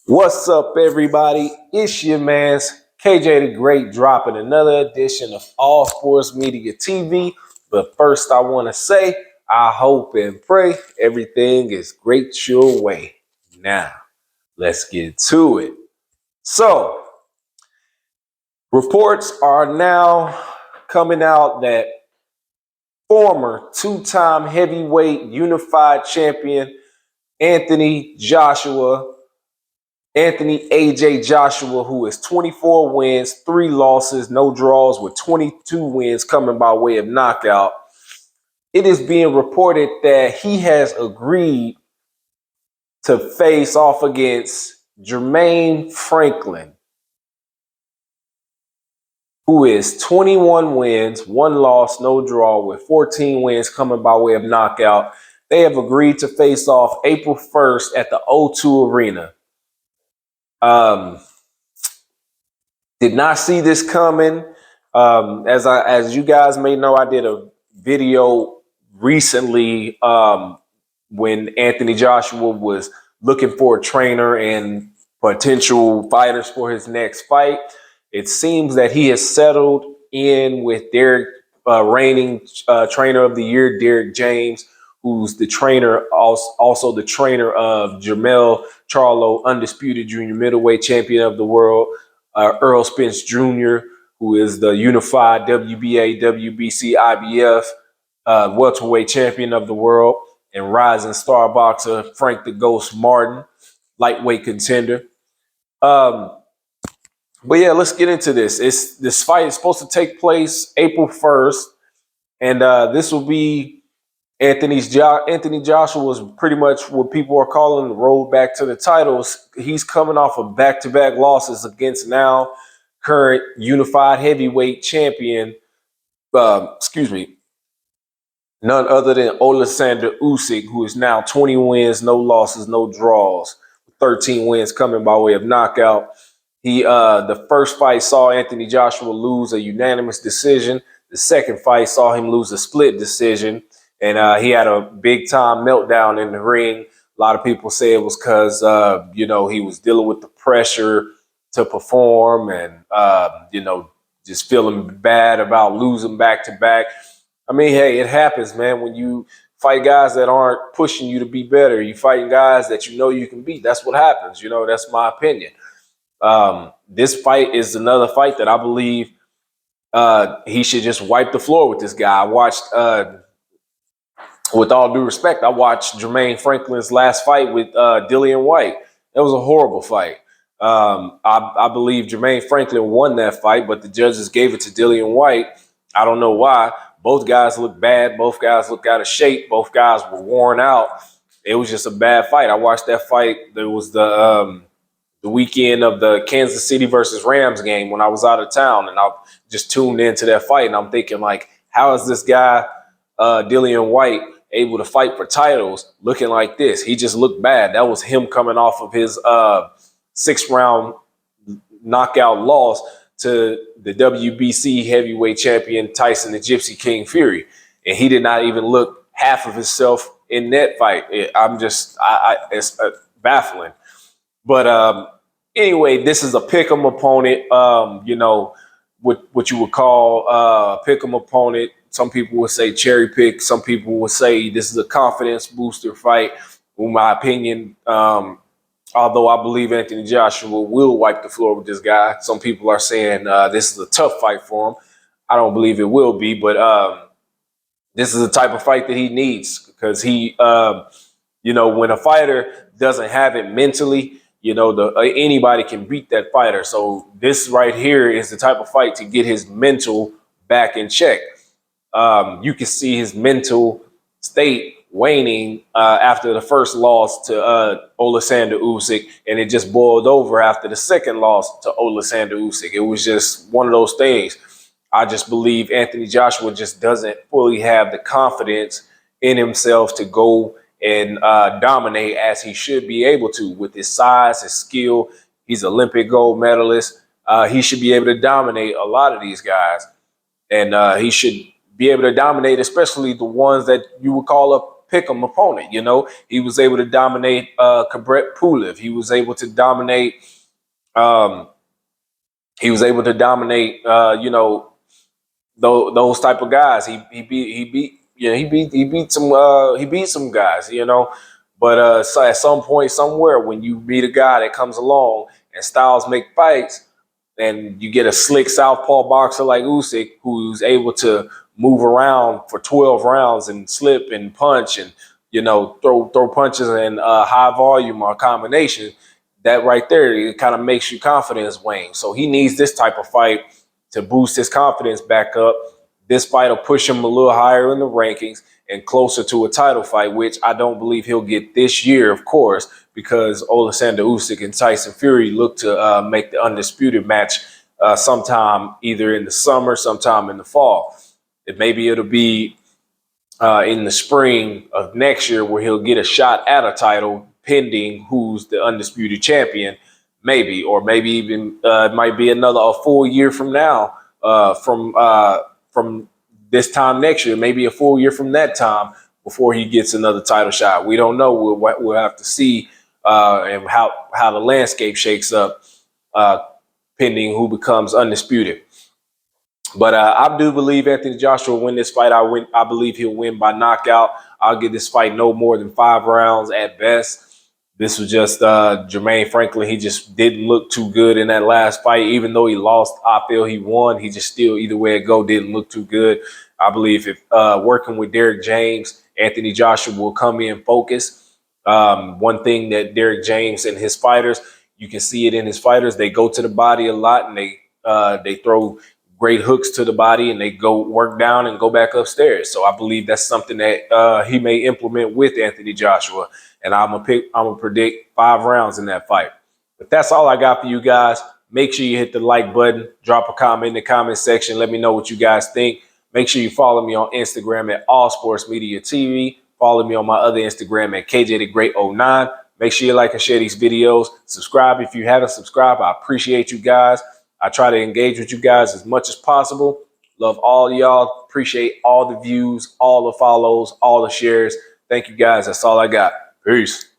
What's up, everybody? It's your man's KJ the Great dropping another edition of All Sports Media TV. But first, I want to say I hope and pray everything is great your way. Now, let's get to it. So, reports are now coming out that former two-time heavyweight unified champion Anthony AJ Joshua, who is 24 wins, 3 losses, no draws, with 22 wins coming by way of knockout. It is being reported that he has agreed to face off against Jermaine Franklin, who is 21 wins, 1 loss, no draw, with 14 wins coming by way of knockout. They have agreed to face off April 1st at the O2 Arena. Did not see this coming. As you guys may know, I did a video recently when Anthony Joshua was looking for a trainer and potential fighters for his next fight. It seems that he has settled in with Derek, reigning trainer of the year, Derek James, who's the trainer, also the trainer of JERMELL, CHARLO, undisputed junior middleweight champion of the world, ERROL Spence Jr., who is the unified WBA, WBC, IBF welterweight champion of the world, and rising star boxer Frank the Ghost Martin, lightweight contender. But yeah, let's get into this. This fight is supposed to take place April 1st, and this will be Anthony Joshua's pretty much what people are calling the road back to the titles. He's coming off of back-to-back losses against now current unified heavyweight champion, none other than Oleksandr Usyk, who is now 20 wins, no losses, no draws, 13 wins coming by way of knockout. The first fight saw Anthony Joshua lose a unanimous decision. The second fight saw him lose a split decision. And he had a big time meltdown in the ring. A lot of people say it was because, he was dealing with the pressure to perform and, just feeling bad about losing back to back. I mean, hey, it happens, man. When you fight guys that aren't pushing you to be better, you fighting guys that you know you can beat. That's what happens. That's my opinion. This fight is another fight that I believe he should just wipe the floor with this guy. I watched, with all due respect, I watched Jermaine Franklin's last fight with DILLIAN White. That was a horrible fight. I believe Jermaine Franklin won that fight, but the judges gave it to DILLIAN White. I don't know why. Both guys looked bad. Both guys looked out of shape. Both guys were worn out. It was just a bad fight. I watched that fight. There was the weekend of the Kansas City versus Rams game when I was out of town, and I just tuned into that fight, and I'm thinking, like, how is this guy, DILLIAN White, able to fight for titles looking like this? He just looked bad. That was him coming off of his 6-round knockout loss to the WBC heavyweight champion Tyson the Gypsy King Fury, and he did not even look half of himself in that fight. It's baffling. But anyway, this is a pick'em opponent. What you would call a pick'em opponent. Some people would say cherry pick. Some people would say this is a confidence booster fight. In my opinion, although I believe Anthony Joshua will wipe the floor with this guy, some people are saying this is a tough fight for him. I don't believe it will be, but this is the type of fight that he needs, because he, when a fighter doesn't have it mentally, anybody can beat that fighter. So this right here is the type of fight to get his mental back in check. You can see his mental state waning after the first loss to Oleksandr Usyk, and it just boiled over after the second loss to Oleksandr Usyk. It was just one of those things. I just believe Anthony Joshua just doesn't fully have the confidence in himself to go and dominate as he should be able to with his size, his skill. He's Olympic gold medalist. He should be able to dominate a lot of these guys, and he should be able to dominate, especially the ones that you would call a pick-em opponent. You know, he was able to dominate Kabret Pulev. He was able to dominate. He was able to dominate. You know, those type of guys. He beat some guys. You know, but so at some point somewhere when you meet a guy that comes along and styles make fights, and you get a slick southpaw boxer like Usyk who's able to move around for 12 rounds and slip and punch and, you know, throw punches in high volume or combination, that right there, it kind of makes your confidence wane. So he needs this type of fight to boost his confidence back up. This fight will push him a little higher in the rankings and closer to a title fight, which I don't believe he'll get this year, of course, because Oleksandr Usyk and Tyson Fury look to make the undisputed match sometime either in the summer, sometime in the fall. Maybe it'll be in the spring of next year where he'll get a shot at a title pending who's the undisputed champion, maybe, or maybe even it might be a full year from now, from this time next year, maybe a full year from that time before he gets another title shot. We don't know. We'll have to see and how the landscape shakes up pending who becomes undisputed. But I do believe Anthony Joshua will win this fight. I believe he'll win by knockout. I'll give this fight no more than 5 rounds at best. This was just Jermaine Franklin. He just didn't look too good in that last fight. Even though he lost, I feel he won. He just still, either way it go, didn't look too good. I believe if working with Derek James, Anthony Joshua will come in focused. One thing that Derek James and his fighters, you can see it in his fighters, they go to the body a lot and they throw great hooks to the body and they go work down and go back upstairs. So I believe that's something that he may implement with Anthony Joshua. And I'm gonna predict 5 rounds in that fight. But that's all I got for you guys. Make sure you hit the like button, drop a comment in the comment section. Let me know what you guys think. Make sure you follow me on Instagram at All Sports Media TV. Follow me on my other Instagram at KJ the Great 09. Make sure you like and share these videos. Subscribe if you haven't subscribed. I appreciate you guys. I try to engage with you guys as much as possible. Love all y'all. Appreciate all the views, all the follows, all the shares. Thank you guys. That's all I got. Peace.